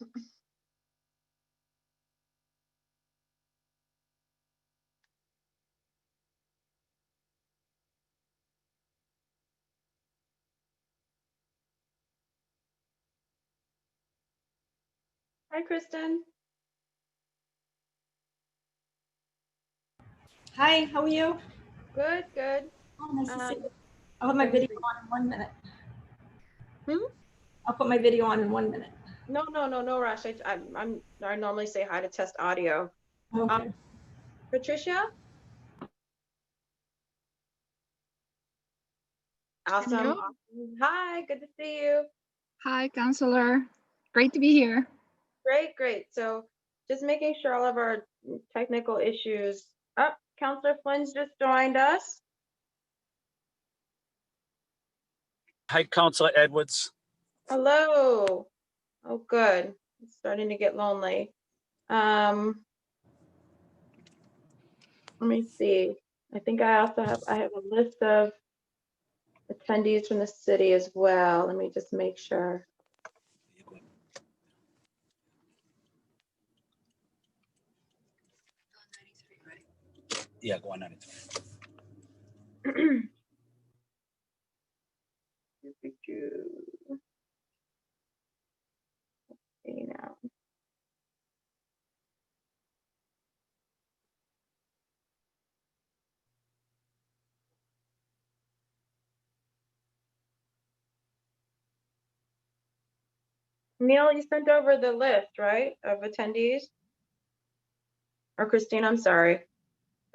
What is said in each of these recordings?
Hi, Kristen. Hi, how are you? Good, good. Oh, nice to see you. I'll put my video on in 1 minute. Hmm? I'll put my video on in 1 minute. No rush. I normally say hi to test audio. Okay. Patricia? Awesome. Hello. Awesome. Hi, good to see you. Hi, Counselor. Great to be here. Great. So just making sure all of our technical issues. Oh, Counselor Flynn's just joined us. Hi, Counselor Edwards. Hello. Oh, good. It's starting to get lonely. Let me see. I think I also have a list of attendees from the city as well. Let me just make sure. Yeah, go on 93. Okay, now. Neil, you sent over the list, right, of attendees? Or Christine, I'm sorry.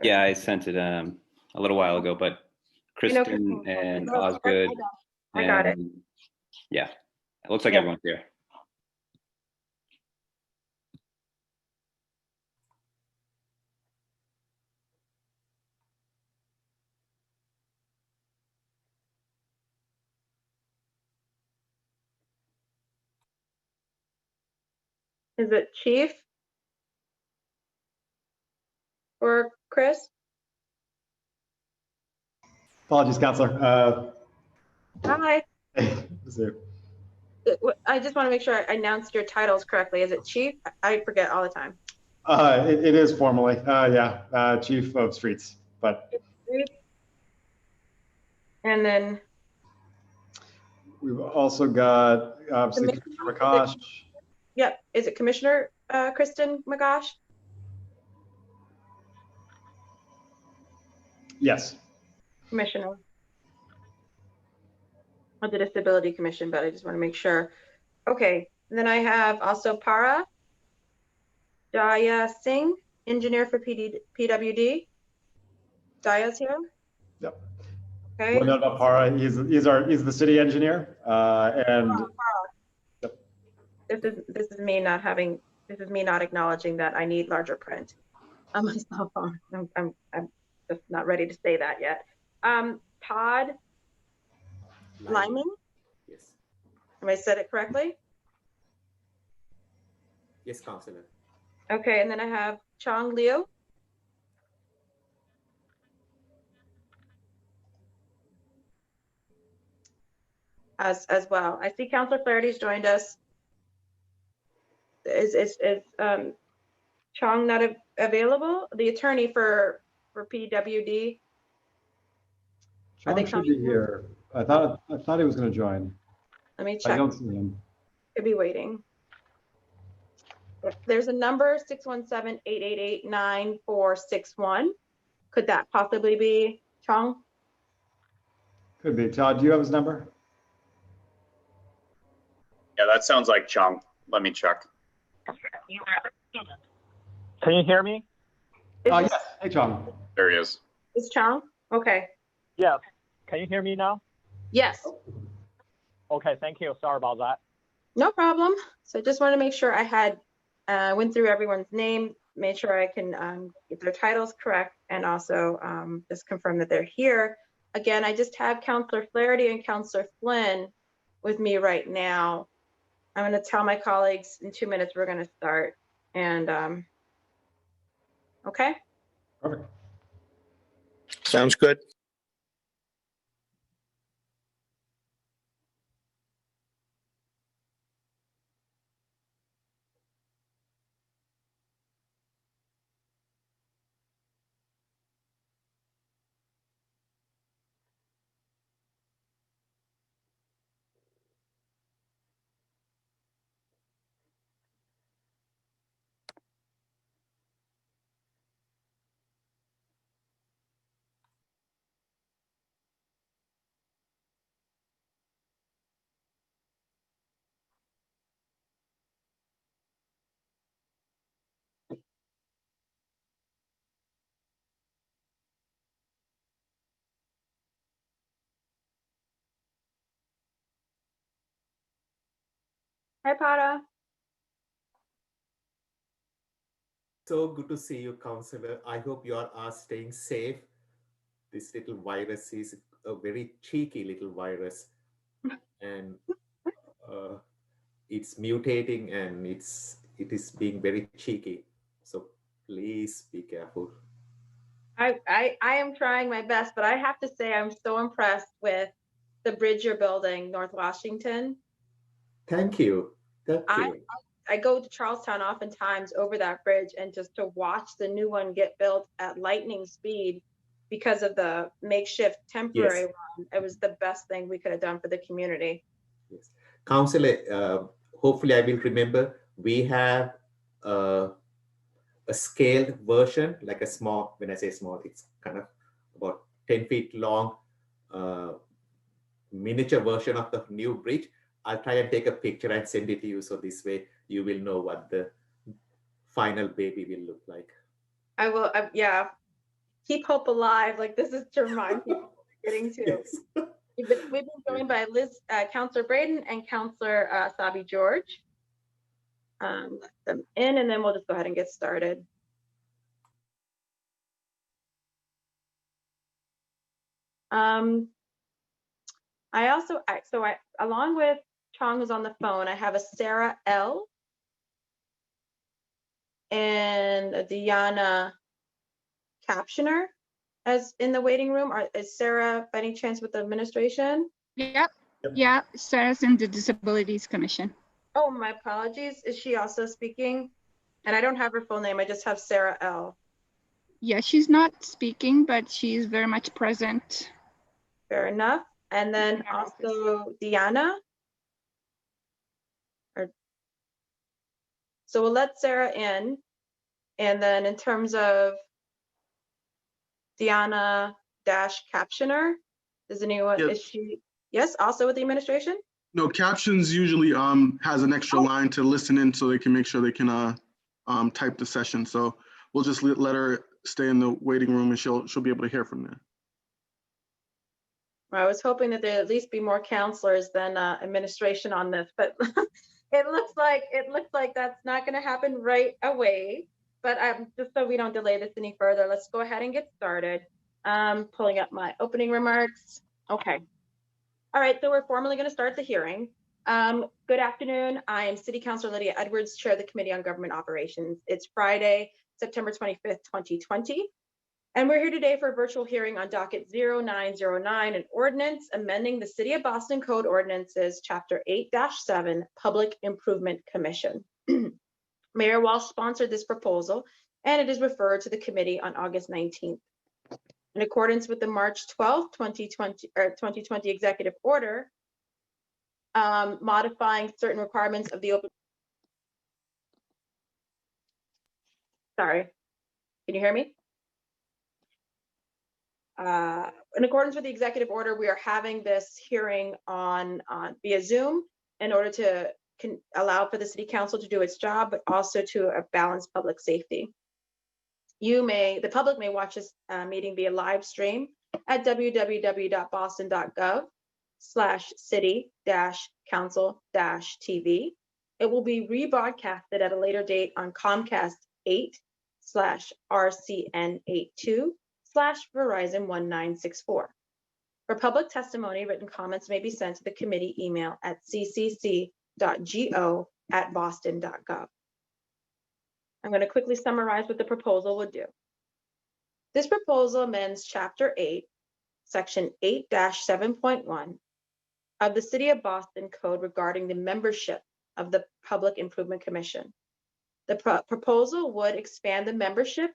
Yeah, I sent it a little while ago, but Kristen and Osgood. I got it. Yeah, it looks like Yeah. everyone's here. Is it Chief? Or Chris? Apologies, Counselor. Hi. So, I just want to make sure I announced your titles correctly. Is it Chief? I forget all the time. it is formally, yeah, Chief of Streets, but. And then. We've also got obviously Commissioner McCosh. Yep. Is it Commissioner Kristen McGosh? Yes. Commissioner of the Disability Commission, but I just want to make sure. Okay. And then I have also Para Jaya Singh, engineer for PWD. Jaya's here. Yep. Okay. One note about Para, he's the city engineer, and yep. This is me not acknowledging that I need larger print on my cell phone. I'm just not ready to say that yet. Todd Lyman. Yes. Have I said it correctly? Yes, Counselor. Okay, and then I have Chong Liu. As well. I see Counselor Flaherty's joined us. Is Chong not available? The attorney for PWD. Chong should be here. I thought he was going to join. Let me check. I don't see him. Could be waiting. There's a number 617-888-9461. Could that possibly be Chong? Could be. Todd, do you have his number? Yeah, that sounds like Chung. Let me check. Can you hear me? Yes. Hey, Chung. There he is. It's Chong? Okay. Yes. Can you hear me now? Yes. Okay, thank you. Sorry about that. No problem. So just wanted to make sure I had went through everyone's name, made sure I can get their titles correct, and also just confirm that they're here. Again, I just have Counselor Flaherty and Counselor Flynn with me right now. I'm going to tell my colleagues in 2 minutes we're going to start. And okay. Perfect. Sounds good. Hi, Pada. So good to see you, Counselor. I hope you are staying safe. This little virus is a very cheeky little virus, and it's mutating and it is being very cheeky. So please be careful. I am trying my best, but I have to say I'm so impressed with the bridge you're building, North Washington. Thank you. Thank you. I go to Charlestown oftentimes over that bridge, and just to watch the new one get built at lightning speed because of the makeshift temporary one, it was the best thing we could have done for the community. Yes. Counselor, hopefully I will remember, we have a scaled version, like a small, when I say small, it's kind of about 10 feet long, miniature version of the new bridge. I'll try and take a picture and send it to you, so this way you will know what the final baby will look like. I will, yeah. Keep hope alive. Like, this is to remind people what we're getting to. Yes. We've been joined by Councillor Braden and Councillor Sabi George. Let them in, and then we'll just go ahead and get started. Along with Chong, who's on the phone, I have a Sarah L. and a Deanna Captioner as in the waiting room. Is Sarah by any chance with the administration? Yep. Yeah, Sarah's in the Disabilities Commission. Oh, my apologies. Is she also speaking? And I don't have her full name. I just have Sarah L. Yeah, she's not speaking, but she's very much present. Fair enough. And then also Deanna. So we'll let Sarah in. And then in terms of Deanna Captioner, does anyone, Yes. is she, yes, also with the administration? No, captions usually has an extra line to listen in so they can make sure they can type the session. So we'll just let her stay in the waiting room, and she'll be able to hear from there. I was hoping that there'd at least be more counselors than administration on this, but it looks like that's not going to happen right away. But just so we don't delay this any further, let's go ahead and get started. Pulling up my opening remarks. Okay. All right, so we're formally going to start the hearing. Good afternoon. I am City Councilor Lydia Edwards, Chair of the Committee on Government Operations. It's Friday, September 25th, 2020. And we're here today for a virtual hearing on Docket 0909, an ordinance amending the City of Boston Code Ordinances, Chapter 8-7, Public Improvement Commission. Mayor Walsh sponsored this proposal, and it is referred to the committee on August 19th. In accordance with the March 12, 2020 executive order, modifying certain requirements of the open. Sorry, can you hear me? In accordance with the executive order, we are having this hearing on via Zoom in order to allow for the City Council to do its job, but also to balance public safety. The public may watch this meeting via live stream at www.boston.gov/city-council-TV. It will be rebroadcasted at a later date on Comcast 8/RCN82/Verizon1964. For public testimony, written comments may be sent to the committee email at ccc.go@boston.gov. I'm going to quickly summarize what the proposal would do. This proposal amends Chapter 8, Section 8-7.1 of the City of Boston Code regarding the membership of the Public Improvement Commission. The proposal would expand the membership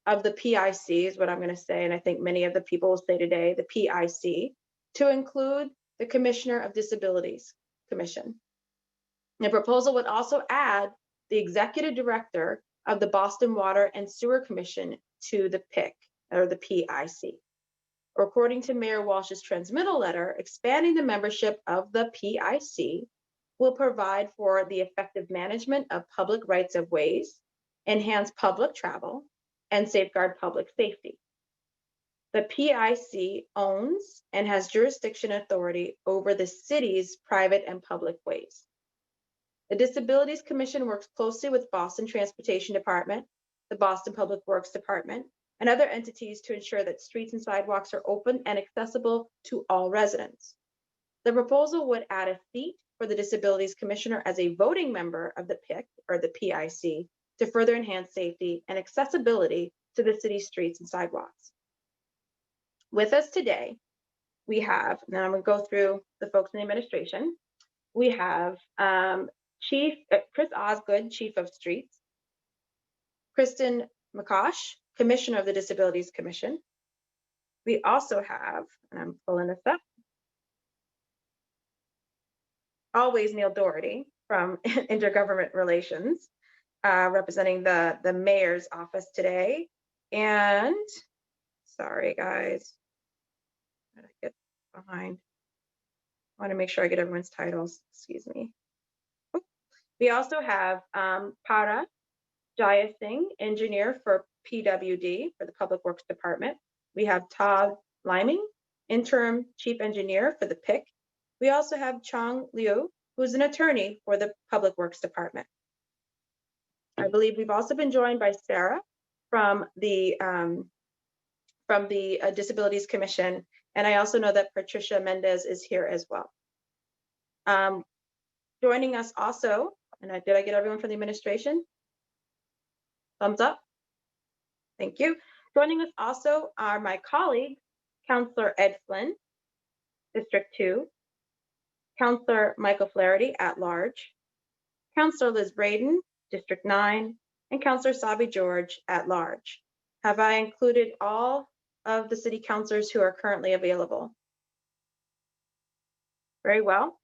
of the PIC, is what I'm going to say, and I think many of the people will say today, the PIC, to include the Commissioner of Disabilities Commission. The proposal would also add the Executive Director of the Boston Water and Sewer Commission to the PIC, or the PIC. According to Mayor Walsh's transmittal letter, expanding the membership of the PIC will provide for the effective management of public rights of ways, enhance public travel, and safeguard public safety. The PIC owns and has jurisdiction authority over the city's private and public ways. The Disabilities Commission works closely with Boston Transportation Department, the Boston Public Works Department, and other entities to ensure that streets and sidewalks are open and accessible to all residents. The proposal would add a seat for the Disabilities Commissioner as a voting member of the PIC or the PIC to further enhance safety and accessibility to the city's streets and sidewalks. With us today, we have, and then I'm going to go through the folks in the administration. We have Chris Osgood, Chief of Streets, Kristen McCosh, Commissioner of the Disabilities Commission. We also have, and I'm pulling this up, always Neil Doherty from Intergovernment Relations, representing the mayor's office today. And sorry, guys, I get behind. I want to make sure I get everyone's titles. Excuse me. We also have Para Jaya Singh, engineer for PWD, for the Public Works Department. We have Todd Liming, interim chief engineer for the PIC. We also have Chong Liu, who's an attorney for the Public Works Department. I believe we've also been joined by Sarah from the Disabilities Commission, and I also know that Patricia Mendez is here as well. Joining us also, and did I get everyone from the administration? Thumbs up. Thank you. Joining us also are my colleagues, Councillor Ed Flynn, District 2, Councillor Michael Flaherty at large, Councillor Liz Braden, District 9, and Councillor Sabi George at large. Have I included all of the city councillors who are currently available? Very well.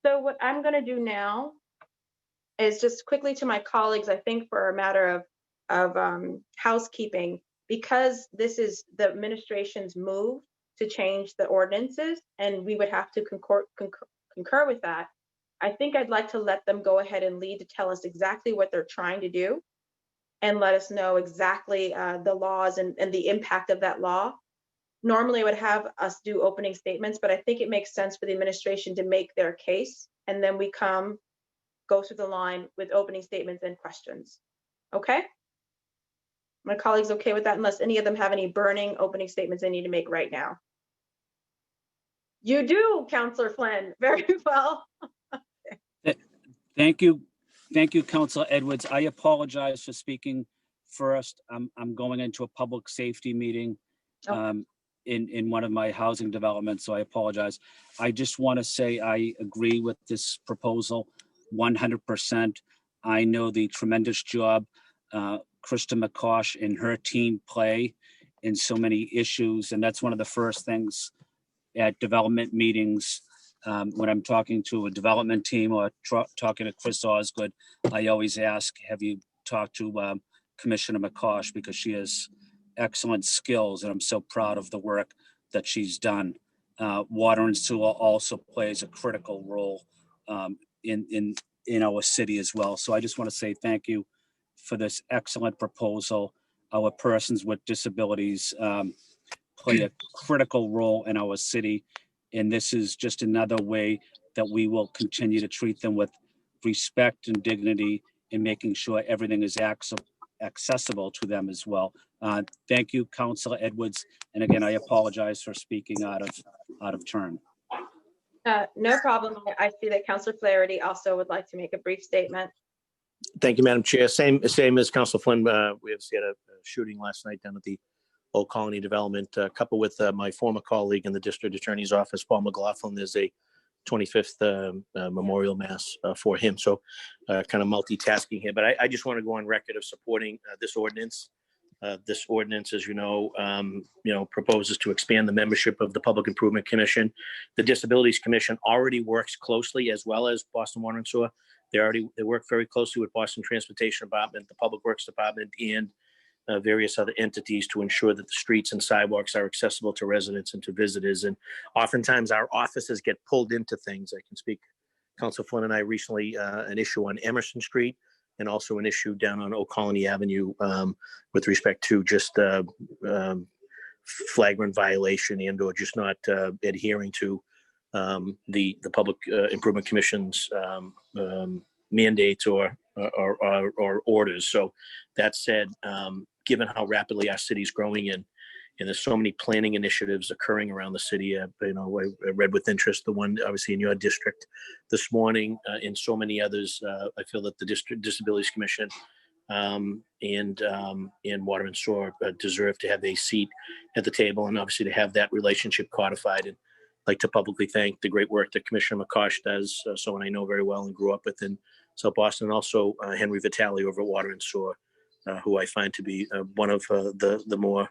So what I'm going to do now is just quickly to my colleagues, I think for a matter of housekeeping, because this is the administration's move to change the ordinances, and we would have to concur with that. I think I'd like to let them go ahead and lead to tell us exactly what they're trying to do and let us know exactly the laws and the impact of that law. Normally I would have us do opening statements, but I think it makes sense for the administration to make their case, and then we go through the line with opening statements and questions. Okay? My colleagues okay with that, unless any of them have any burning opening statements they need to make right now? You do, Councillor Flynn. Very well. Thank you. Thank you, Councilor Edwards. I apologize for speaking first. I'm going into a public safety meeting in one of my housing developments, so I apologize. I just want to say I agree with this proposal 100%. I know the tremendous job Krista McCosh and her team play in so many issues, and that's one of the first things at development meetings. When I'm talking to a development team or talking to Chris Osgood, I always ask, have you talked to Commissioner McCosh, because she has excellent skills, and I'm so proud of the work that she's done. Water and sewer also plays a critical role in our city as well. So I just want to say thank you for this excellent proposal. Our persons with disabilities play a critical role in our city, and this is just another way that we will continue to treat them with respect and dignity, and making sure everything is accessible to them as well. Thank you, Councilor Edwards, and again, I apologize for speaking out of turn. No problem. I see that Councilor Flaherty also would like to make a brief statement. Thank you, Madam Chair. Same as Council Flynn. We had a shooting last night down at the Old Colony Development, coupled with my former colleague in the District Attorney's Office, Paul McLaughlin. There's a 25th memorial mass for him. So kind of multitasking here, but I just want to go on record of supporting this ordinance. This ordinance, as you know, proposes to expand the membership of the Public Improvement Commission. The Disabilities Commission already works closely, as well as Boston Water and Sewer. They work very closely with Boston Transportation Department, the Public Works Department, and various other entities to ensure that the streets and sidewalks are accessible to residents and to visitors. And oftentimes our offices get pulled into things. I can speak, Council Flynn and I recently, an issue on Emerson Street, and also an issue down on Old Colony Avenue with respect to just flagrant violation and or just not adhering to the Public Improvement Commission's mandates or orders. So that said, given how rapidly our city is growing and there's so many planning initiatives occurring around the city, I read with interest the one obviously in your district this morning, and so many others. I feel that the District Disabilities Commission and Water and Sewer deserve to have a seat at the table, and obviously to have that relationship codified. And I'd like to publicly thank the great work that Commissioner McCosh does, someone I know very well and grew up with in South Boston, and also Henry Vitale over at Water and Sewer, who I find to be one of the more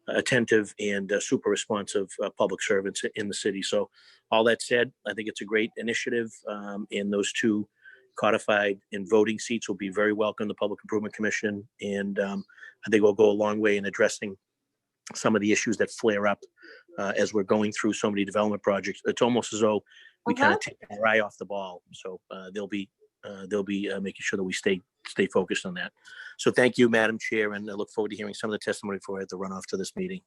attentive and super responsive public servants in the city. So all that said, I think it's a great initiative, and those two codified and voting seats will be very welcome to the Public Improvement Commission, and I think we'll go a long way in addressing some of the issues that flare up as we're going through so many development projects. It's almost as though we kind of take our eye off the ball. So they'll be making sure that we stay focused on that. So thank you, Madam Chair, and I look forward to hearing some of the testimony before I have to run off to this meeting.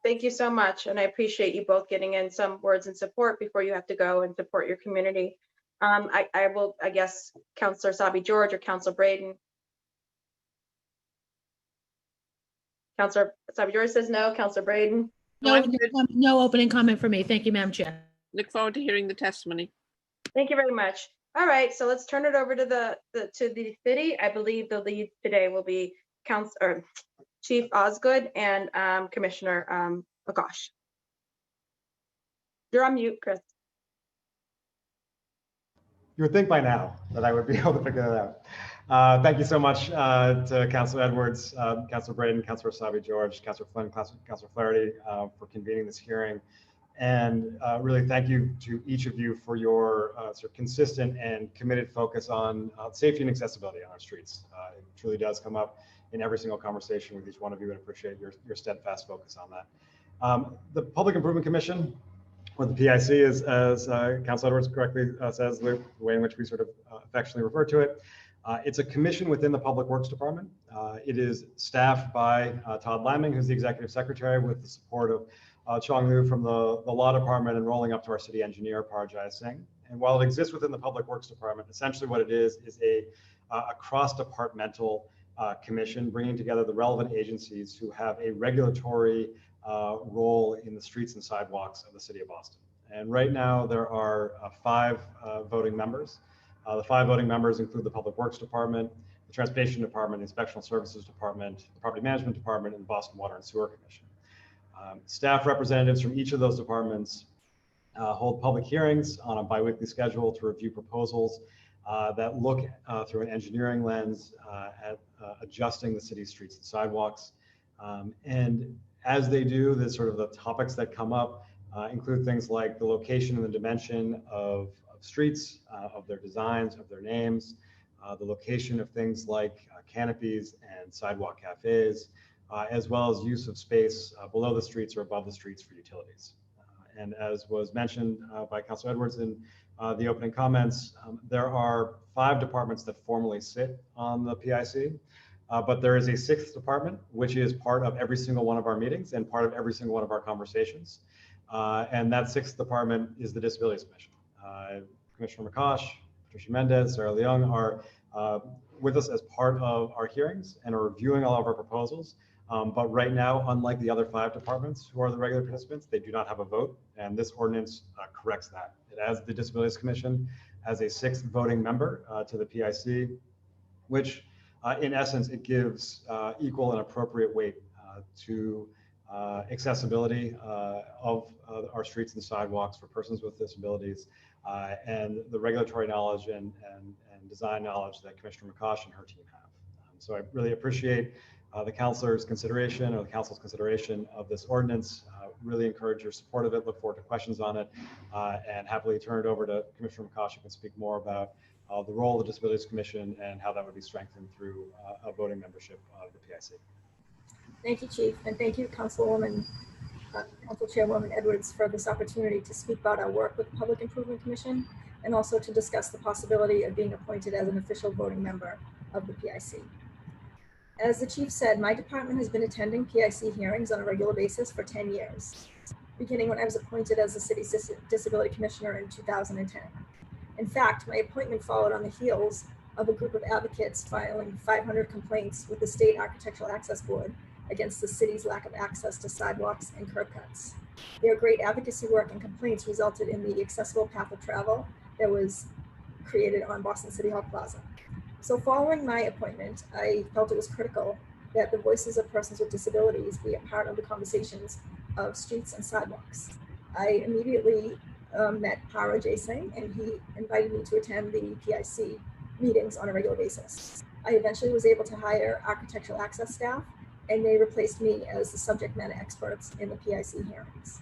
Thank you so much, and I appreciate you both getting in some words in support before you have to go and support your community. I will, I guess, Councillor Sabi George or Councillor Braden. Councillor Sabi George says no. Councillor Braden. No opening comment for me. Thank you, Madam Chair. Look forward to hearing the testimony. Thank you very much. All right, so let's turn it over to the city. I believe the lead today will be Chief Osgood and Commissioner McCosh. You're on mute, Chris. You would think by now that I would be able to figure that out. Thank you so much to Councillor Edwards, Councillor Braden, Councillor Sabi George, Councillor Flynn, Councillor Flaherty for convening this hearing. And really thank you to each of you for your sort of consistent and committed focus on safety and accessibility on our streets. It truly does come up in every single conversation with each one of you, and appreciate your steadfast focus on that. The Public Improvement Commission, or the PIC, is, as Councilor Edwards correctly says, the way in which we sort of affectionately refer to it. It's a commission within the Public Works Department. It is staffed by Todd Lamming, who's the Executive Secretary, with the support of Chong Liu from the Law Department, and rolling up to our City Engineer, Parajai Singh. And while it exists within the Public Works Department, essentially what it is a cross-departmental commission bringing together the relevant agencies who have a regulatory role in the streets and sidewalks of the City of Boston. And right now there are 5 voting members. The 5 voting members include the Public Works Department, the Transportation Department, the Inspectional Services Department, the Property Management Department, and the Boston Water and Sewer Commission. Staff representatives from each of those departments hold public hearings on a biweekly schedule to review proposals that look through an engineering lens at adjusting the city's streets and sidewalks. And as they do, the sort of the topics that come up include things like the location and the dimension of streets, of their designs, of their names, the location of things like canopies and sidewalk cafes, as well as use of space below the streets or above the streets for utilities. And as was mentioned by Councilor Edwards in the opening comments, there are 5 departments that formally sit on the PIC, but there is a 6th department, which is part of every single one of our meetings and part of every single one of our conversations. And that 6th department is the Disabilities Commission. Commissioner McCosh, Patricia Mendez, Sarah Leung are with us as part of our hearings and are reviewing all of our proposals. But right now, unlike the other 5 departments who are the regular participants, they do not have a vote, and this ordinance corrects that. It adds the Disabilities Commission as a 6th voting member to the PIC, which in essence, it gives equal and appropriate weight to accessibility of our streets and sidewalks for persons with disabilities, and the regulatory knowledge and design knowledge that Commissioner McCosh and her team have. So I really appreciate the councilor's consideration, or the council's consideration of this ordinance. Really encourage your support of it, look forward to questions on it, and happily turn it over to Commissioner McCosh, who can speak more about the role of the Disabilities Commission and how that would be strengthened through a voting membership of the PIC. Thank you, Chief, and thank you, Council Chairwoman Edwards, for this opportunity to speak about our work with the Public Improvement Commission, and also to discuss the possibility of being appointed as an official voting member of the PIC. As the Chief said, my department has been attending PIC hearings on a regular basis for 10 years, beginning when I was appointed as the city's Disability Commissioner in 2010. In fact, my appointment followed on the heels of a group of advocates filing 500 complaints with the State Architectural Access Board against the city's lack of access to sidewalks and curb cuts. Their great advocacy work and complaints resulted in the accessible path of travel that was created on Boston City Hall Plaza. So following my appointment, I felt it was critical that the voices of persons with disabilities be a part of the conversations of streets and sidewalks. I immediately met Para Jay Singh, and he invited me to attend the PIC meetings on a regular basis. I eventually was able to hire architectural access staff, and they replaced me as the subject matter experts in the PIC hearings.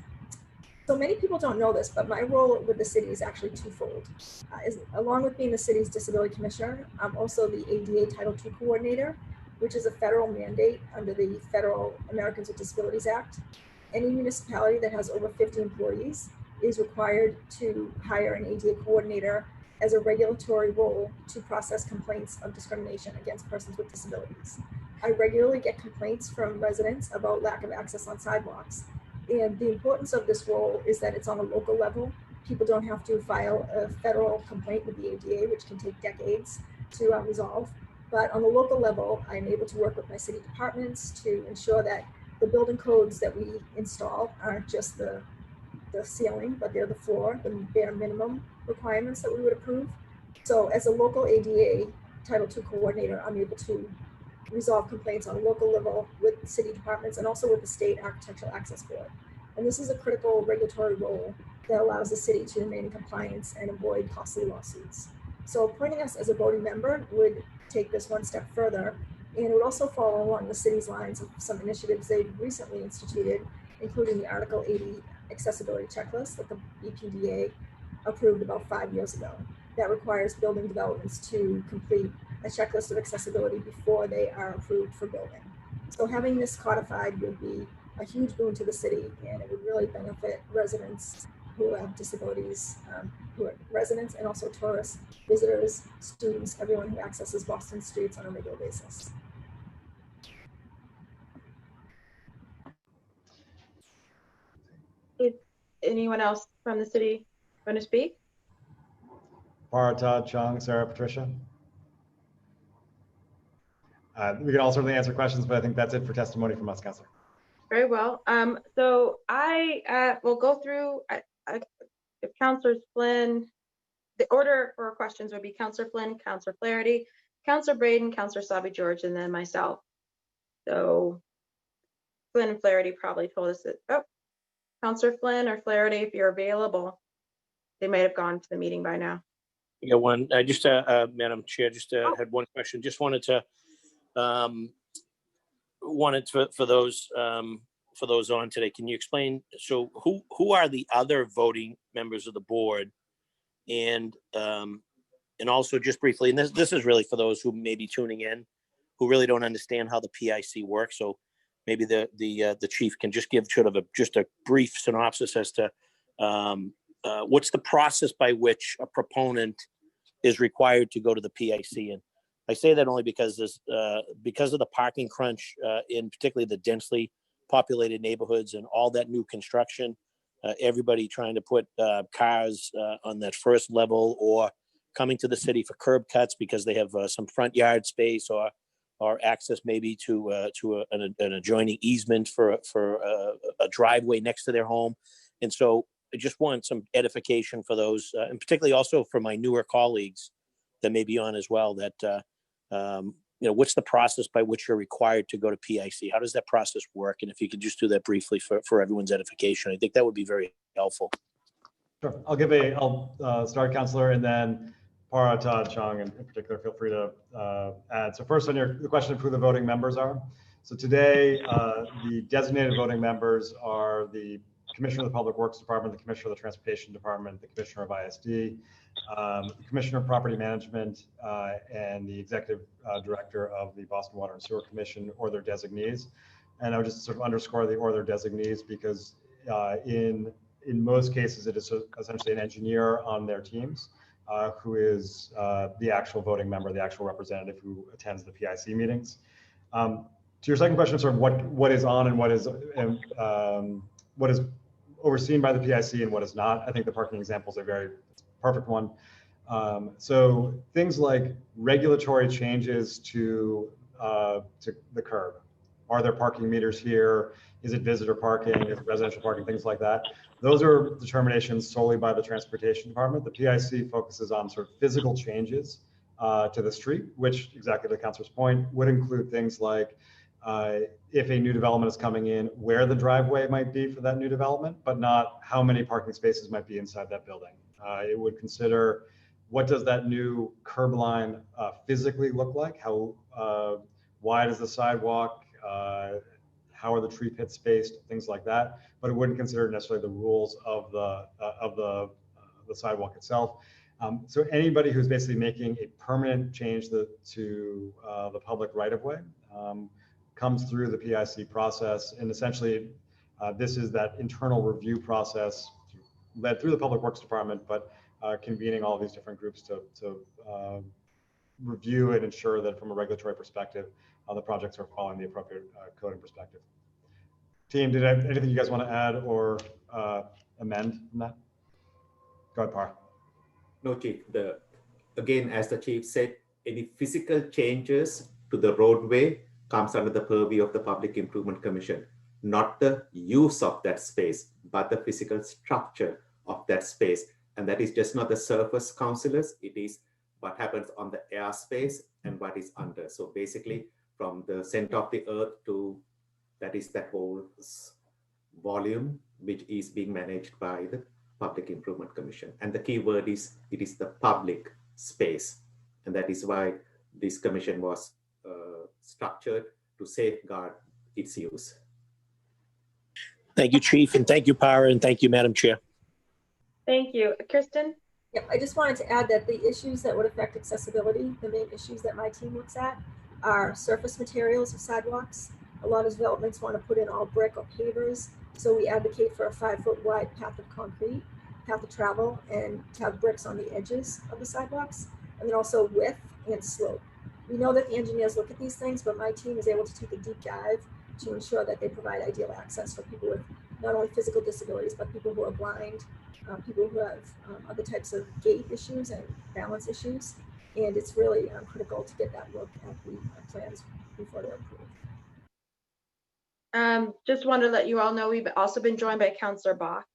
So many people don't know this, but my role with the city is actually twofold. Along with being the city's disability commissioner, I'm also the ADA Title II coordinator, which is a federal mandate under the Federal Americans with Disabilities Act. Any municipality that has over 50 employees is required to hire an ADA coordinator as a regulatory role to process complaints of discrimination against persons with disabilities. I regularly get complaints from residents about lack of access on sidewalks. And the importance of this role is that it's on a local level. People don't have to file a federal complaint with the ADA, which can take decades to resolve. But on the local level, I'm able to work with my city departments to ensure that the building codes that we install aren't just the ceiling, but they're the floor, the bare minimum requirements that we would approve. So as a local ADA Title II coordinator, I'm able to resolve complaints on a local level with city departments and also with the State Architectural Access Board. And this is a critical regulatory role that allows the city to remain in compliance and avoid costly lawsuits. So appointing us as a voting member would take this one step further, and it would also follow along the city's lines of some initiatives they've recently instituted, including the Article 80 accessibility checklist that the BPDA approved about 5 years ago. That requires building developments to complete a checklist of accessibility before they are approved for building. So having this codified would be a huge boon to the city, and it would really benefit residents who have disabilities, who are residents and also tourists, visitors, students, everyone who accesses Boston streets on a regular basis. Is anyone else from the city going to speak? Parata, Chung, Sarah, Patricia. We can all certainly answer questions, but I think that's it for testimony from us, Councilor. Very well. So I will go through if Councilor Flynn, the order for questions would be Councilor Flynn, Councilor Flaherty, Councilor Braden, Councilor Sabi George, and then myself. So Flynn and Flaherty probably told us that, oh, Councilor Flynn or Flaherty, if you're available, they might have gone to the meeting by now. Yeah, one, just Madam Chair, just had one question. Just wanted to, for those on today, can you explain, so who are the other voting members of the board? And also just briefly, and this is really for those who may be tuning in, who really don't understand how the PIC works. So maybe the chief can just give sort of just a brief synopsis as to what's the process by which a proponent is required to go to the PIC. And I say that only because because of the parking crunch in particularly the densely populated neighborhoods and all that new construction, everybody trying to put cars on that first level or coming to the city for curb cuts because they have some front yard space or access maybe to an adjoining easement for a driveway next to their home. And so I just want some edification for those, and particularly also for my newer colleagues that may be on as well, that, what's the process by which you're required to go to PIC? How does that process work? And if you could just do that briefly for everyone's edification, I think that would be very helpful. Sure. I'll start, Councilor, and then Parata, Chung, in particular, feel free to add. So first on the question of who the voting members are. So today, the designated voting members are the Commissioner of the Public Works Department, the Commissioner of the Transportation Department, the Commissioner of ISD, the Commissioner of Property Management, and the Executive Director of the Boston Water and Sewer Commission, or their designees. And I would just sort of underscore the or their designees because in most cases, it is essentially an engineer on their teams who is the actual voting member, the actual representative who attends the PIC meetings. To your second question, sort of what is on and what is overseen by the PIC and what is not. I think the parking example is a very perfect one. So things like regulatory changes to the curb. Are there parking meters here? Is it visitor parking? Is it residential parking? Things like that. Those are determinations solely by the transportation department. The PIC focuses on sort of physical changes to the street, which, exactly to the councilor's point, would include things like if a new development is coming in, where the driveway might be for that new development, but not how many parking spaces might be inside that building. It would consider what does that new curb line physically look like? How wide is the sidewalk? How are the tree pits spaced? Things like that. But it wouldn't consider necessarily the rules of the sidewalk itself. So anybody who's basically making a permanent change to the public right-of-way comes through the PIC process, and essentially this is that internal review process led through the Public Works Department, but convening all these different groups to review and ensure that from a regulatory perspective, the projects are following the appropriate coding perspective. Team, anything you guys want to add or amend from that? Go ahead, Par. No, Chief. Again, as the Chief said, any physical changes to the roadway comes under the purview of the Public Improvement Commission, not the use of that space, but the physical structure of that space. And that is just not the surface councillors, it is what happens on the airspace and what is under. So basically from the center of the earth to that whole volume, which is being managed by the Public Improvement Commission. And the key word is, it is the public space. And that is why this commission was structured to safeguard its use. Thank you, Chief, and thank you, Para, and thank you, Madam Chair. Thank you. Kristen? Yep, I just wanted to add that the issues that would affect accessibility, the main issues that my team looks at are surface materials of sidewalks. A lot of developments want to put in all brick or pavers. So we advocate for a 5-foot wide path of concrete, path of travel, and to have bricks on the edges of the sidewalks, and then also width and slope. We know that the engineers look at these things, but my team is able to take a deep dive to ensure that they provide ideal access for people with not only physical disabilities, but people who are blind, people who have other types of gait issues and balance issues. And it's really critical to get that look at the plans before they're approved. Just wanted to let you all know we've also been joined by Councillor Bach.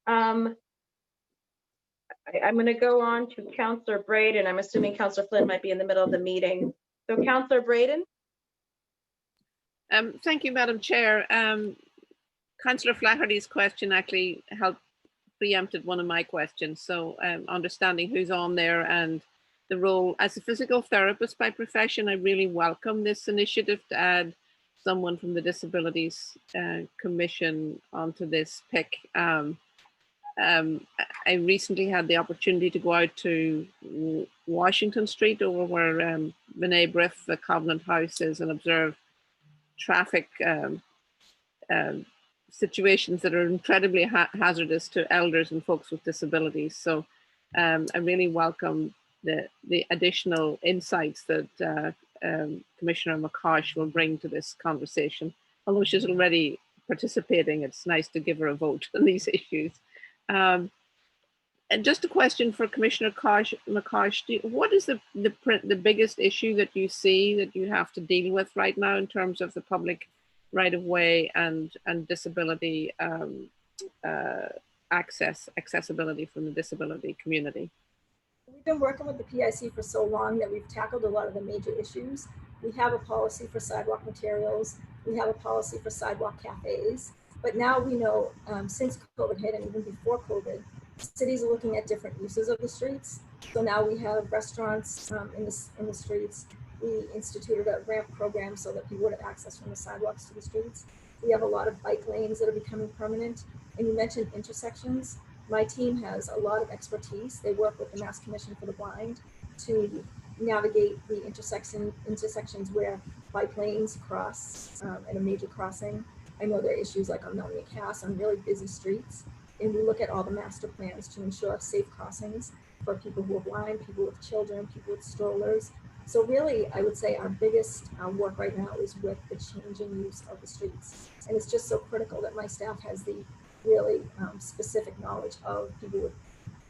I'm going to go on to Councillor Braden. I'm assuming Councillor Flynn might be in the middle of the meeting. So Councillor Braden. Thank you, Madam Chair. Councillor Flaherty's question actually helped preempted one of my questions. So understanding who's on there and the role as a physical therapist by profession, I really welcome this initiative to add someone from the Disabilities Commission onto this pick. I recently had the opportunity to go out to Washington Street over where B'nai B'rith, the Covenant House is, and observe traffic situations that are incredibly hazardous to elders and folks with disabilities. So I really welcome the additional insights that Commissioner McCosh will bring to this conversation. Although she's already participating, it's nice to give her a vote on these issues. And just a question for Commissioner McCosh, what is the biggest issue that you see that you have to deal with right now in terms of the public right-of-way and disability accessibility from the disability community? We've been working with the PIC for so long that we've tackled a lot of the major issues. We have a policy for sidewalk materials. We have a policy for sidewalk cafes. But now we know since COVID hit and even before COVID, cities are looking at different uses of the streets. So now we have restaurants in the streets. We instituted a ramp program so that people would have access from the sidewalks to the streets. We have a lot of bike lanes that are becoming permanent. And you mentioned intersections. My team has a lot of expertise. They work with the Mass Commission for the Blind to navigate the intersections where bike lanes cross at a major crossing. I know there are issues like on Melnia Cass on really busy streets. And we look at all the master plans to ensure safe crossings for people who are blind, people with children, people with strollers. So really, I would say our biggest work right now is with the changing use of the streets. And it's just so critical that my staff has the really specific knowledge of people with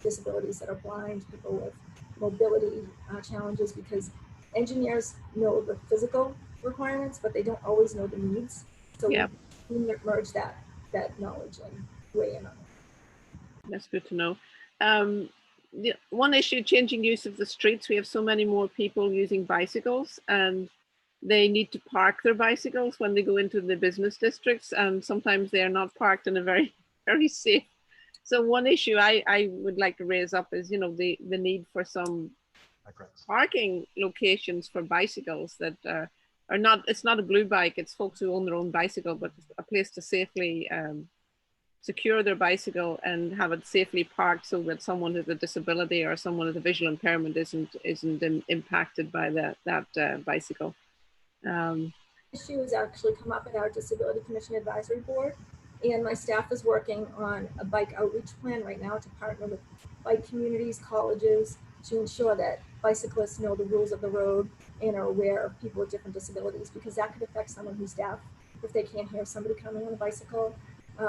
disabilities that are blind, people with mobility challenges, because engineers know the physical requirements, but they don't always know the needs. So Yeah, we merge that knowledge and weigh in on it. that's good to know. The one issue, changing use of the streets. We have so many more people using bicycles, and they need to park their bicycles when they go into the business districts, and sometimes they are not parked in a very, very safe. So one issue I would like to raise up is, you know, the need for some parking locations for bicycles that are not, it's not a blue bike, it's folks who own their own bicycle, but a place to safely secure their bicycle and have it safely parked so that someone with a disability or someone with a visual impairment isn't impacted by that bicycle. Issue has actually come up at our Disability Commission Advisory Board, and my staff is working on a bike outreach plan right now to partner with bike communities, colleges, to ensure that bicyclists know the rules of the road and are aware of people with different disabilities, because that could affect someone who's deaf if they can't hear somebody coming on a bicycle.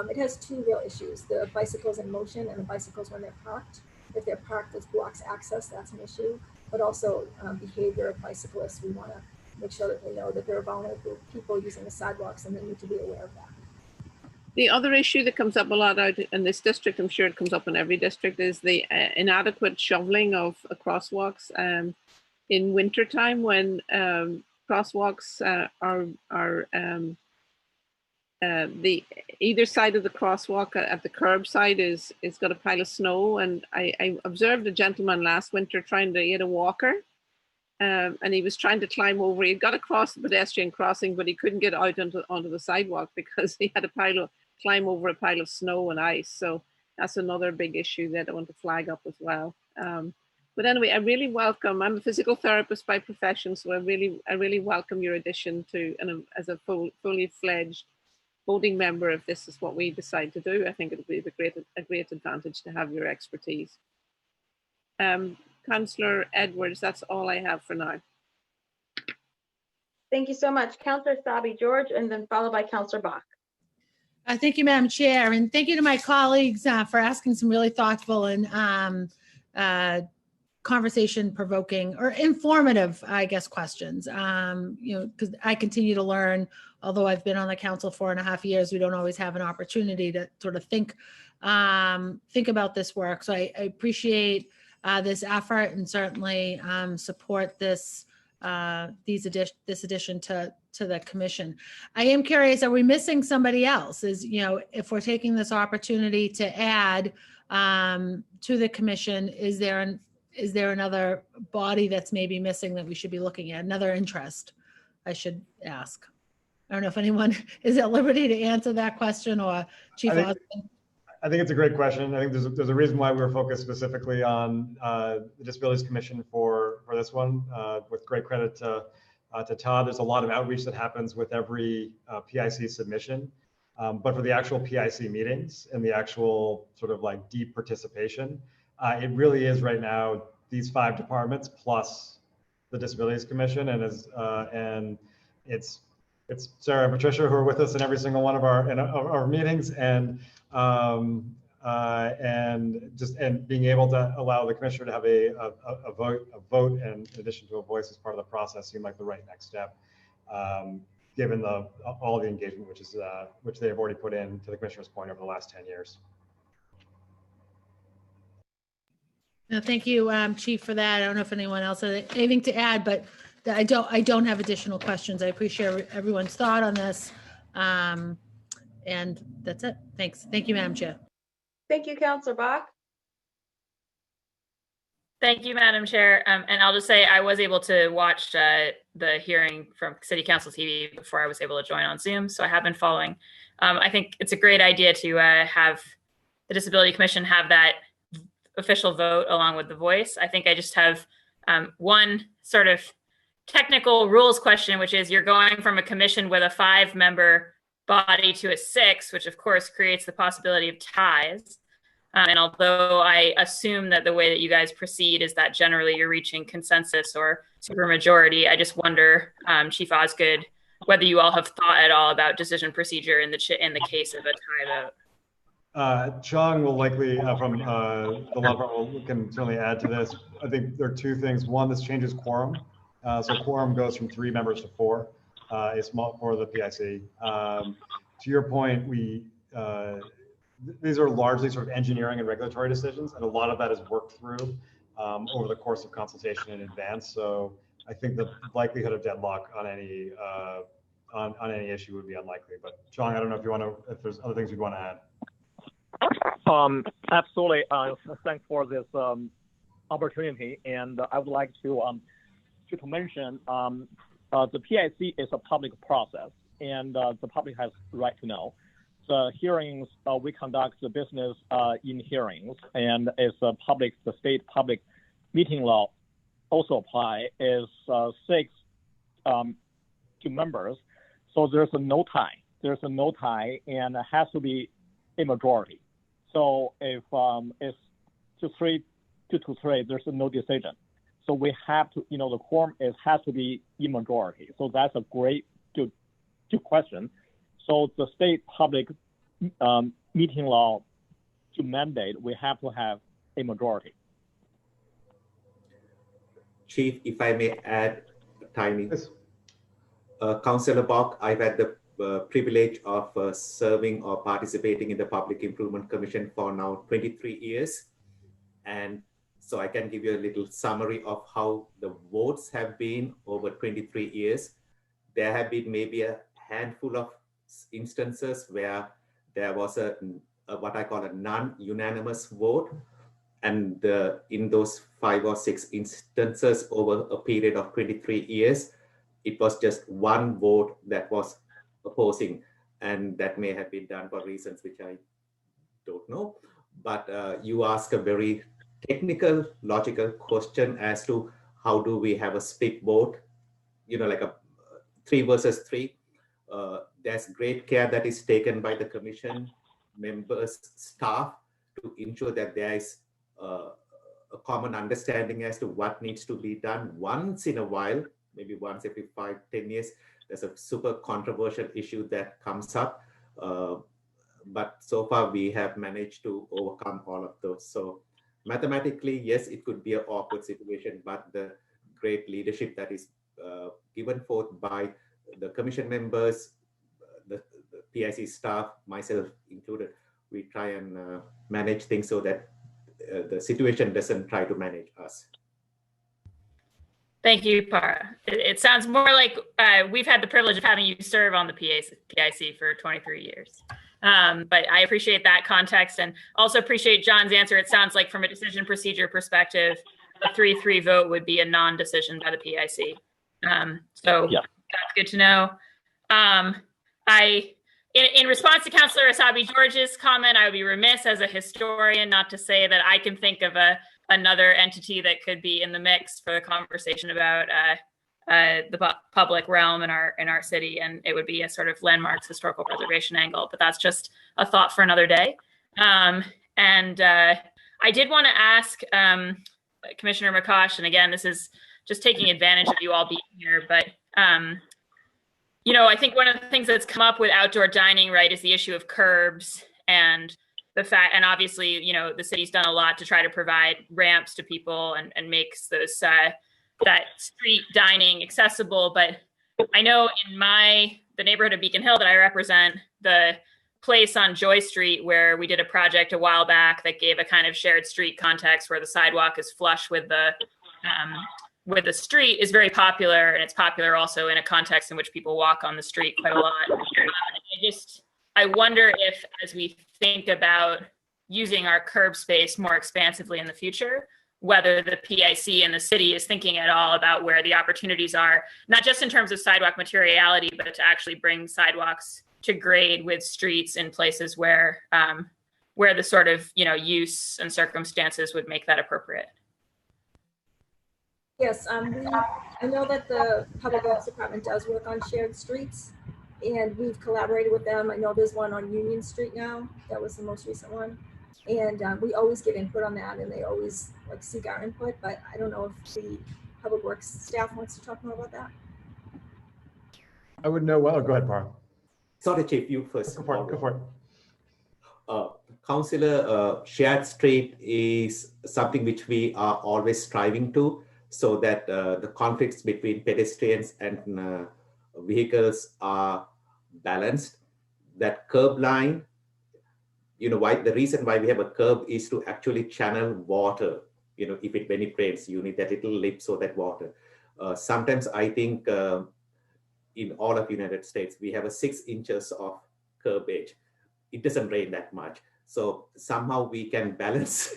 It has two real issues: the bicycles in motion and the bicycles when they're parked. If they're parked, this blocks access, that's an issue, but also behavior of bicyclists. We want to make sure that they know that there are vulnerable people using the sidewalks, and they need to be aware of that. The other issue that comes up a lot out in this district, I'm sure it comes up in every district, is the inadequate shoveling of crosswalks in wintertime when crosswalks are the either side of the crosswalk at the curb side is got a pile of snow. And I observed a gentleman last winter he had a walker, and he was trying to climb over. He got across the pedestrian crossing, but he couldn't get out onto the sidewalk because he had to climb over a pile of snow and ice. So that's another big issue that I want to flag up as well. But anyway, I really welcome, I'm a physical therapist by profession, so I really welcome your addition to, and as a fully fledged voting member, if this is what we decide to do, I think it'll be a great advantage to have your expertise. Councillor Edwards, that's all I have for now. Thank you so much. Councillor Sabi George, and then followed by Councillor Bach. Thank you, Madam Chair, and thank you to my colleagues for asking some really thoughtful and conversation provoking or informative, I guess, questions. You know, because I continue to learn, although I've been on the council 4.5 years, we don't always have an opportunity to sort of think about this work. So I appreciate this effort, and certainly support this addition to the commission. I am curious, are we missing somebody else? You know, if we're taking this opportunity to add to the commission, is there another body that's maybe missing that we should be looking at? Another interest, I should ask. I don't know if anyone is at liberty to answer that question, or Chief Osmond. I think it's a great question. I think there's a reason why we're focused specifically on the Disabilities Commission for this one. With great credit to Todd, there's a lot of outreach that happens with every PIC submission, but for the actual PIC meetings and the actual sort of like deep participation, it really is right now these 5 departments plus the Disabilities Commission, and it's Sarah and Patricia who are with us in every single one of our meetings, and being able to allow the commissioner to have a vote in addition to a voice as part of the process seemed like the right next step, given all the engagement which they have already put in, to the commissioner's point, over the last 10 years. No, thank you, Chief, for that. I don't know if anyone else has anything to add, but I don't have additional questions. I appreciate everyone's thought on this. And that's it. Thanks. Thank you, Madam Chair. Thank you, Councillor Bach. Thank you, Madam Chair. And I'll just say I was able to watch the hearing from City Council TV before I was able to join on Zoom, so I have been following. I think it's a great idea to have the Disability Commission have that official vote along with the voice. I think I just have one sort of technical rules question, which is you're going from a commission with a 5-member body to a 6, which of course creates the possibility of ties. And although I assume that the way that you guys proceed is that generally you're reaching consensus or supermajority, I just wonder, Chief Osgood, whether you all have thought at all about decision procedure in the case of a tie vote. Chung will likely, from the law firm, can certainly add to this. I think there are two things. One, this changes quorum. So quorum goes from 3 members to 4, a small for the PIC. To your point, these are largely sort of engineering and regulatory decisions, and a lot of that is worked through over the course of consultation in advance. So I think the likelihood of deadlock on any issue would be unlikely. But Chung, I don't know if there's other things you'd want to add. Absolutely. Thanks for this opportunity, and I would like to mention the PIC is a public process, and the public has right to know. The hearings we conduct the business in hearings, and it's a public. The state public meeting law also apply is 6 to members, so there's a no tie. There's a no tie, and it has to be a majority. So if it's 2-3 to 3, there's no decision. So we have to, the quorum has to be in majority. So that's a great good question. So the state public meeting law to mandate, we have to have a majority. Chief, if I may add a tiny. Councillor Bock, I've had the privilege of serving or participating in the Public Improvement Commission for now 23 years. And so I can give you a little summary of how the votes have been over 23 years. There have been maybe a handful of instances where there was a what I call a non-unanimous vote. And in those 5 or 6 instances over a period of 23 years, it was just one vote that was opposing, and that may have been done for reasons which I don't know. But you ask a very technical, logical question as to how do we have a split vote, like a 3 versus 3. There's great care that is taken by the commission members, staff, to ensure that there is a common understanding as to what needs to be done. Once in a while, maybe once every 5-10 years, there's a super controversial issue that comes up. But so far we have managed to overcome all of those. So mathematically, yes, it could be an awkward situation, but the great leadership that is given forth by the commission members, the PIC staff, myself included, we try and manage things so that the situation doesn't try to manage us. Thank you, Para. It sounds more like we've had the privilege of having you serve on the PIC for 23 years. But I appreciate that context and also appreciate John's answer. It sounds like from a decision procedure perspective, a 3-3 vote would be a non-decision by the PIC. So yeah, that's good to know. In response to Councillor Asabi-George's comment, I would be remiss as a historian not to say that I can think of another entity that could be in the mix for the conversation about the public realm in our city, and it would be a sort of landmarks historical preservation angle. But that's just a thought for another day. I did want to ask Commissioner McCosh, and again, this is just taking advantage of you all being here, but I think one of the things that's come up with outdoor dining, right, is the issue of curbs and the fact, and obviously, the city's done a lot to try to provide ramps to people and makes those that street dining accessible. But I know in the neighborhood of Beacon Hill that I represent, the place on Joy Street where we did a project a while back that gave a kind of shared street context where the sidewalk is flush with the street is very popular, and it's popular also in a context in which people walk on the street quite a lot. I wonder if, as we think about using our curb space more expansively in the future, whether the PIC and the city is thinking at all about where the opportunities are, not just in terms of sidewalk materiality, but to actually bring sidewalks to grade with streets in places where the sort of use and circumstances would make that appropriate. Yes, I know that the Public Works Department does work on shared streets, and we've collaborated with them. I know there's one on Union Street now. That was the most recent one. And we always get input on that, and they always seek our input, but I don't know if the Public Works staff wants to talk more about that. I would know. Well, go ahead, Par. Sorry, Chief, you first. Go for it. Councillor, shared street is something which we are always striving to, so that the conflicts between pedestrians and vehicles are balanced. That curb line, you know, why the reason why we have a curb is to actually channel water. You know, when it rains, you need that little lip so that water. Sometimes I think in all of United States, we have a 6 inches of curb edge. It doesn't rain that much. So somehow we can balance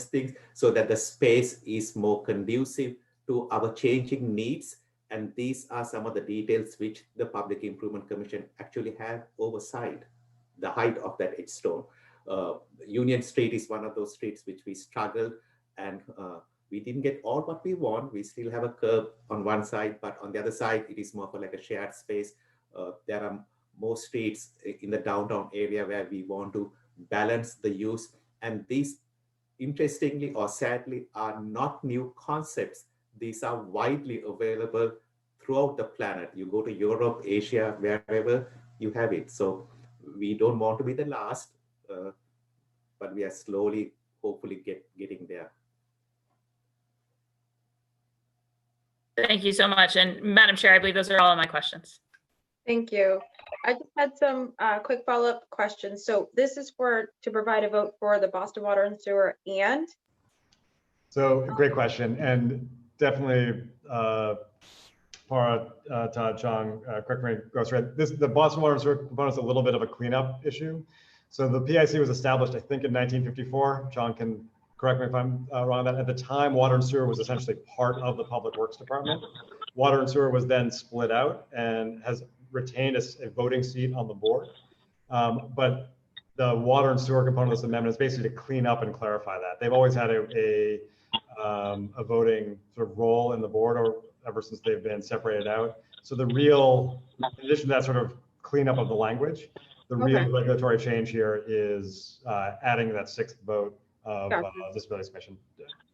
things so that the space is more conducive to our changing needs. And these are some of the details which the Public Improvement Commission actually have oversight, the height of that edge stone. Union Street is one of those streets which we struggled, and we didn't get all what we want. We still have a curb on one side, but on the other side, it is more for like a shared space. There are more streets in the downtown area where we want to balance the use. And these, interestingly or sadly, are not new concepts. These are widely available throughout the planet. You go to Europe, Asia, wherever you have it. So we don't want to be the last, but we are slowly, hopefully getting there. Thank you so much. And Madam Chair, I believe those are all of my questions. Thank you. I just had some quick follow-up questions. So this is to provide a vote for the Boston Water and Sewer and? So great question. And definitely, Para, Todd, John, correct me, goes right. The Boston Water and Sewer component is a little bit of a cleanup issue. So the PIC was established, I think, in 1954. John can correct me if I'm wrong on that. At the time, Water and Sewer was essentially part of the Public Works Department. Water and Sewer was then split out and has retained a voting seat on the board. But the Water and Sewer component of this amendment is basically to clean up and clarify that. They've always had a voting sort of role in the board, or ever since they've been separated out. So the real, in addition to that sort of cleanup of the language, the real regulatory change here is adding that 6th vote of Disabilities Commission.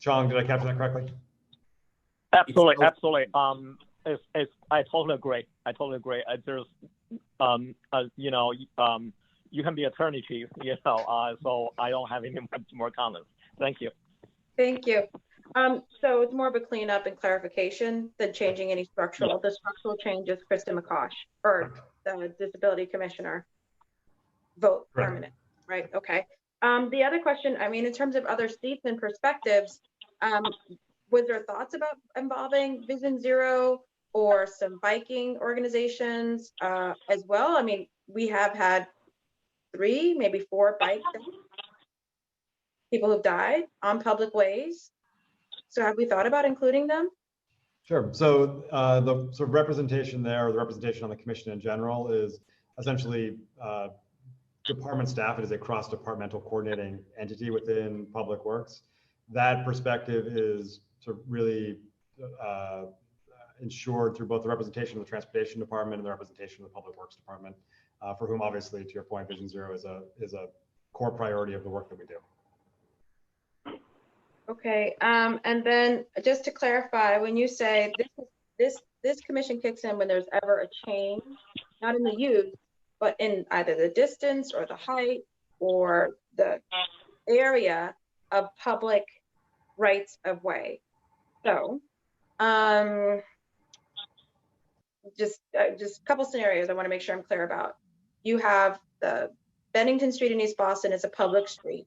Chong, did I capture that correctly? Absolutely, absolutely. I totally agree. There's, you know, you can be attorney chief, you know, so I don't have any more comments. Thank you. Thank you. So it's more of a cleanup and clarification than changing any structural. The structural change is Kristen McCosh, or the Disability Commissioner. Vote permanent, right? Okay. The other question, I mean, in terms of other seats and perspectives, was there thoughts about involving Vision Zero or some biking organizations as well? I mean, we have had 3, maybe 4 bike people who've died on public ways. So have we thought about including them? Sure. So the sort of representation there, or the representation on the commission in general, is essentially department staff. It is a cross-departmental coordinating entity within Public Works. That perspective is sort of really ensured through both the representation of the Transportation Department and the representation of the Public Works Department, for whom, obviously, to your point, Vision Zero is a core priority of the work that we do. Okay, and then just to clarify, when you say this commission kicks in when there's ever a change, not in the use, but in either the distance or the height or the area of public rights of way. So, just a couple scenarios I want to make sure I'm clear about. You have the Bennington Street in East Boston is a public street.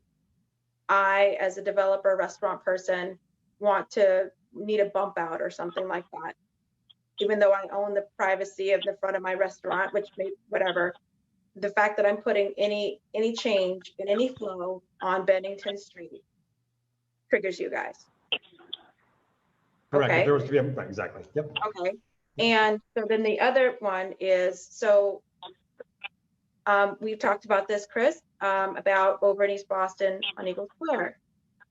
I, as a developer, restaurant person, need a bump out or something like that. Even though I own the privacy of the front of my restaurant, which may, whatever, the fact that I'm putting any change in any flow on Bennington Street triggers you guys. Correct. Okay. If there was to be exactly. Yep. Okay. And so then the other one is, so we've talked about this, Chris, about over in East Boston on Eagle Square.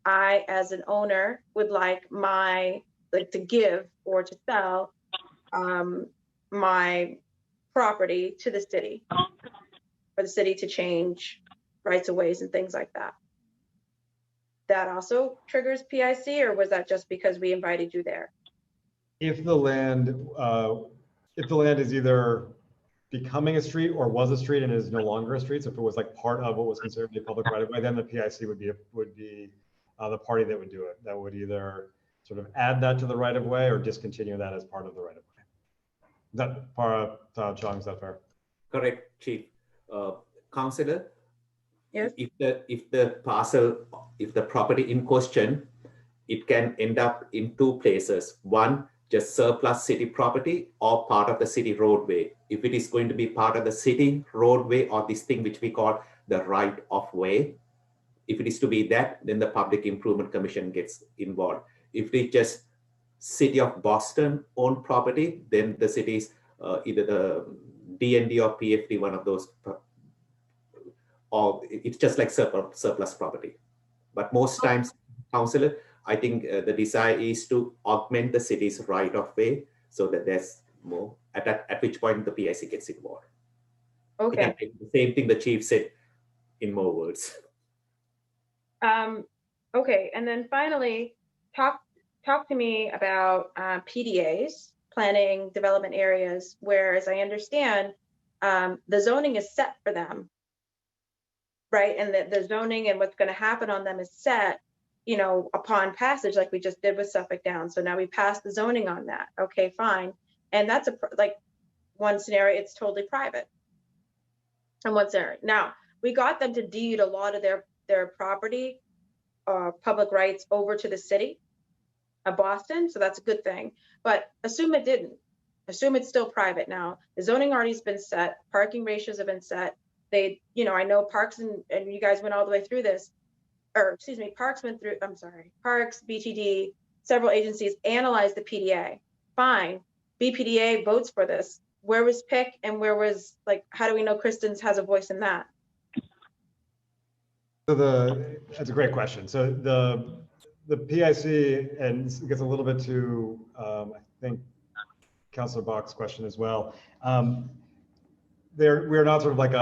I, as an owner, would like to give or to sell my property to the city, for the city to change rights of ways and things like that. That also triggers PIC, or was that just because we invited you there? If the land is either becoming a street or was a street and is no longer a street. So if it was like part of what was considered to be public right of way, then the PIC would be the party that would do it. That would either sort of add that to the right of way or discontinue that as part of the right of way. Is that part of Chong, is that fair? Correct, Chief. Councillor, yes. If the property in question, it can end up in two places. One, just surplus city property or part of the city roadway. If it is going to be part of the city roadway or this thing which we call the right of way, if it is to be that, then the Public Improvement Commission gets involved. If it is just City of Boston owned property, then the cities, either the DND or PFD, one of those, or it's just like surplus property. But most times, Councillor, I think the desire is to augment the city's right of way so that there's more, at which point the PIC gets involved. Okay. The same thing the chief said in more words. Okay, and then finally, talk to me about PDAs, planning development areas, where, as I understand, the zoning is set for them, right? And the zoning and what's going to happen on them is set, you know, upon passage, like we just did with Suffolk Downs. So now we passed the zoning on that. Okay, fine. And that's like one scenario, it's totally private. And one scenario. Now, we got them to deed a lot of their property, public rights over to the city of Boston. So that's a good thing. But assume it didn't. Assume it's still private now. The zoning already has been set. Parking ratios have been set. They, you know, I know Parks and you guys went all the way through this, or excuse me, Parks went through, I'm sorry, Parks, BTD, several agencies analyzed the PDA. Fine, BPDA votes for this. Where was PIC and where was, like, how do we know Kristen's has a voice in that? So that's a great question. So the PIC, and it gets a little bit to, I think, Councilor Bach's question as well. We're not sort of like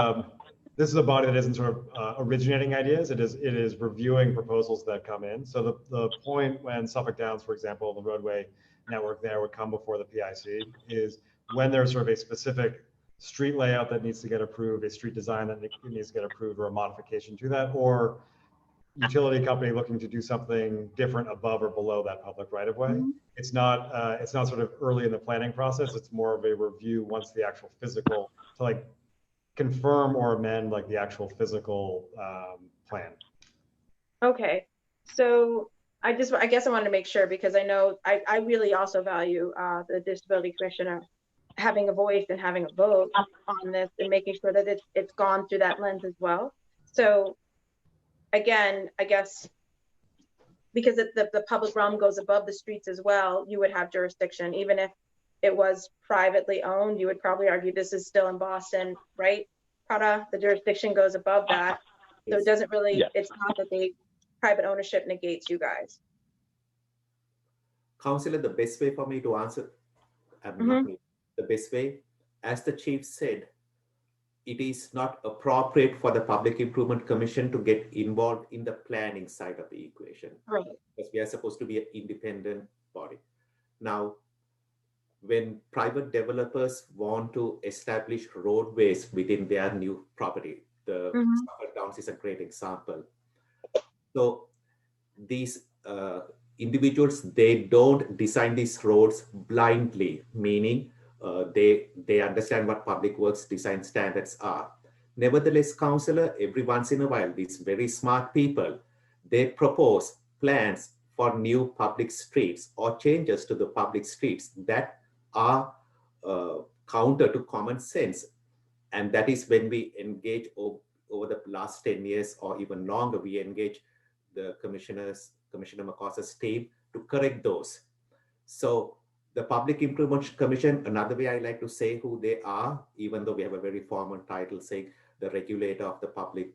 this is a body that isn't sort of originating ideas. It is reviewing proposals that come in. So the point when Suffolk Downs, for example, the roadway network there would come before the PIC is when there's sort of a specific street layout that needs to get approved, a street design that needs to get approved, or a modification to that, or utility company looking to do something different above or below that public right of way. Mm-hmm. It's not sort of early in the planning process. It's more of a review once the actual physical, to like confirm or amend like the actual physical plan. Okay, so I guess I wanted to make sure, because I know I really also value the Disability Commissioner having a voice and having a vote on this and making sure that it's gone through that lens as well. So again, I guess because the public realm goes above the streets as well, you would have jurisdiction. Even if it was privately owned, you would probably argue this is still in Boston, right, Prada? The jurisdiction goes above that. So it doesn't really, it's not that private ownership negates you guys. Councillor, the best way for me to answer, the best way, as the chief said, it is not appropriate for the Public Improvement Commission to get involved in the planning side of the equation. Right. Because we are supposed to be an independent body. Now, when private developers want to establish roadways within their new property, the Suffolk Downs is a great example. So these individuals, they don't design these roads blindly, meaning they understand what public works design standards are. Nevertheless, councillor, every once in a while, these very smart people, they propose plans for new public streets or changes to the public streets that are counter to common sense. And that is when we engage over the last 10 years or even longer, we engage the Commissioner McCause's team to correct those. So the Public Improvement Commission, another way I like to say who they are, even though we have a very formal title saying the regulator of the public,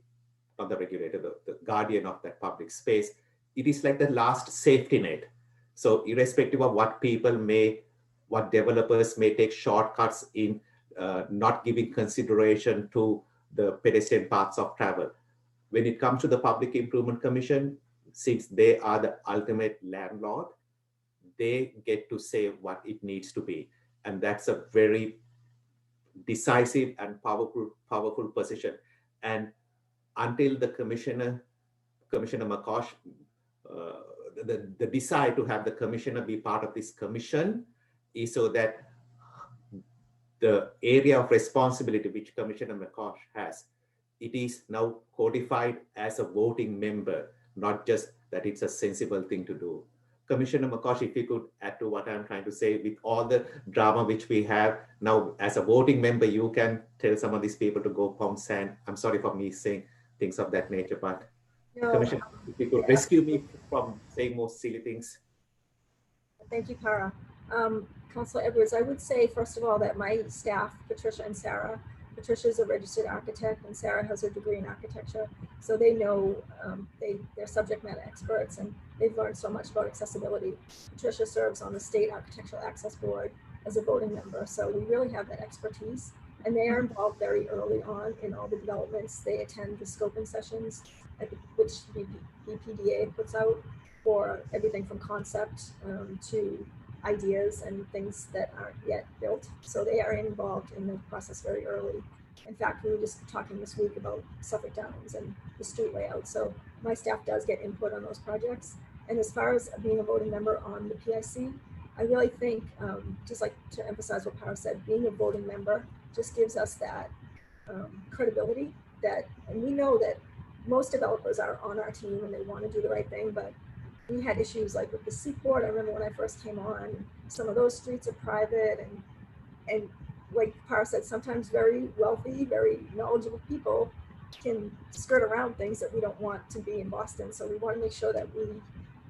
not the regulator, the guardian of that public space, it is like the last safety net. So irrespective of what developers may take shortcuts in not giving consideration to the pedestrian paths of travel. When it comes to the Public Improvement Commission, since they are the ultimate landlord, they get to say what it needs to be. And that's a very decisive and powerful position. And until the Commissioner McCosh, the desire to have the commissioner be part of this commission is so that the area of responsibility which Commissioner McCosh has, it is now codified as a voting member, not just that it's a sensible thing to do. Commissioner McCosh, if you could add to what I'm trying to say, with all the drama which we have now, as a voting member, you can tell some of these people to go pound sand. I'm sorry for me saying things of that nature, but No, Commissioner, if you could rescue me from saying more silly things. Thank you, Kara. Councilor Edwards, I would say, first of all, that my staff, Patricia and Sarah, Patricia is a registered architect and Sarah has a degree in architecture. So they know, they're subject matter experts and they've learned so much about accessibility. Patricia serves on the State Architectural Access Board as a voting member. So we really have that expertise and they are involved very early on in all the developments. They attend the scoping sessions, which BPDA puts out for everything from concept to ideas and things that aren't yet built. So they are involved in the process very early. In fact, we were just talking this week about Suffolk Downs and the street layout. So my staff does get input on those projects. And as far as being a voting member on the PIC, I really think, just like to emphasize what Para said, being a voting member just gives us that credibility that, and we know that most developers are on our team and they want to do the right thing, but we had issues like with the Seaport. I remember when I first came on, some of those streets are private and like Para said, sometimes very wealthy, very knowledgeable people can skirt around things that we don't want to be in Boston. So we want to make sure that we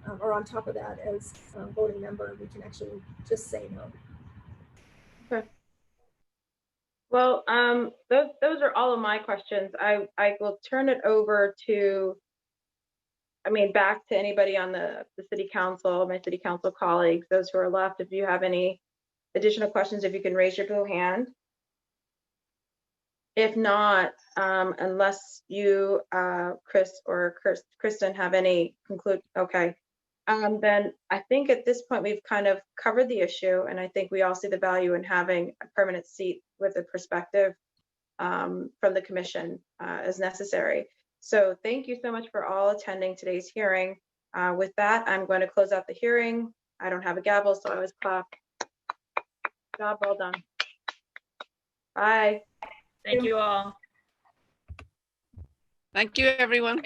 are on top of that as a voting member and we can actually just say no. Okay. Well, those are all of my questions. I will turn it over to, back to anybody on the city council, my city council colleagues, those who are left. If you have any additional questions, if you can raise your blue hand. If not, unless you, Chris or Kristen, have any okay. Then I think at this point we've kind of covered the issue, and I think we all see the value in having a permanent seat with a perspective from the commission as necessary. So thank you so much for all attending today's hearing. With that, I'm going to close out the hearing. I don't have a gavel, so I always clap. Job well done. Bye. Thank you all. Thank you, everyone.